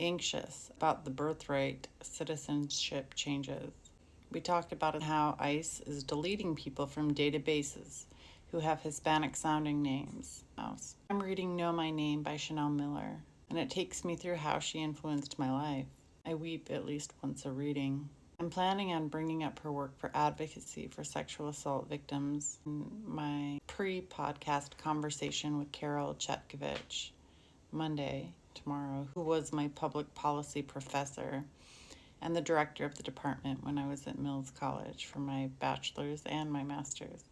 anxious about the birthright citizenship changes. We talked about how ICE is deleting people from databases who have Hispanic sounding names. I'm reading Know My Name by Chanel Miller, and it takes me through how she influenced my life. I weep at least once a reading. I'm planning on bringing up her work for advocacy for sexual assault victims in my pre-podcast conversation with Carol Chetkovich Monday, tomorrow, who was my public policy professor and the director of the department when I was at Mills College for my bachelor's and my master's.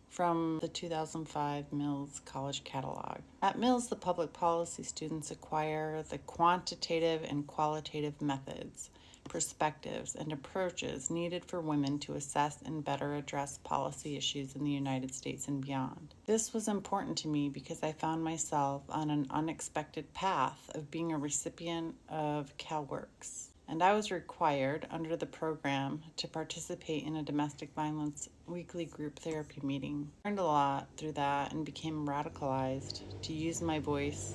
From the 2005 Mills College Catalog. At Mills, the public policy students acquire the quantitative and qualitative methods, perspectives, and approaches needed for women to assess and better address policy issues in the United States and beyond. This was important to me because I found myself on an unexpected path of being a recipient of CalWORKs. And I was required, under the program, to participate in a domestic violence weekly group therapy meeting. I learned a lot through that and became radicalized to use my voice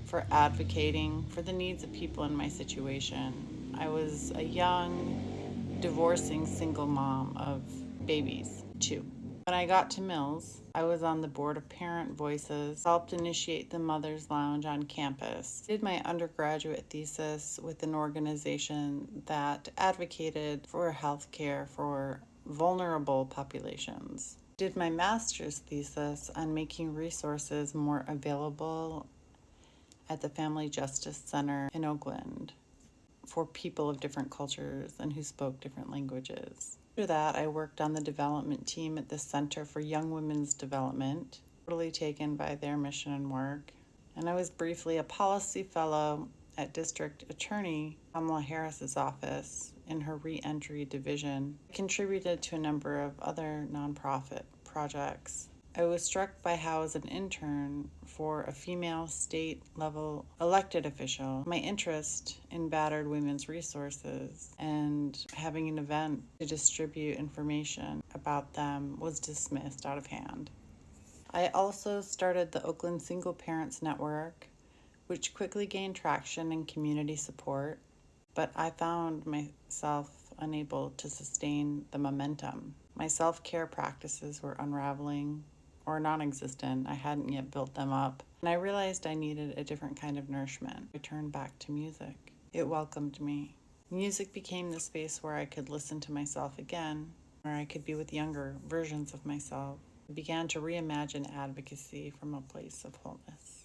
for advocating for the needs of people in my situation. I was a young, divorcing single mom of babies, 2. When I got to Mills, I was on the board of Parent Voices, helped initiate the Mother's Lounge on campus, did my undergraduate thesis with an organization that advocated for health care for vulnerable populations, did my master's thesis on making resources more available at the Family Justice Center in Oakland for people of different cultures and who spoke different languages. After that, I worked on the development team at the Center for Young Women's Development, totally taken by their mission and work. And I was briefly a policy fellow at District Attorney Kamala Harris's office in her re-entry division. I contributed to a number of other nonprofit projects. I was struck by how, as an intern for a female state-level elected official, my interest in battered women's resources and having an event to distribute information about them was dismissed out of hand. I also started the Oakland Single Parents Network, which quickly gained traction and community support, but I found myself unable to sustain the momentum. My self-care practices were unraveling or non-existent. I hadn't yet built them up. And I realized I needed a different kind of nourishment. I turned back to music. It welcomed me. Music became the space where I could listen to myself again, where I could be with younger versions of myself. I began to reimagine advocacy from a place of wholeness.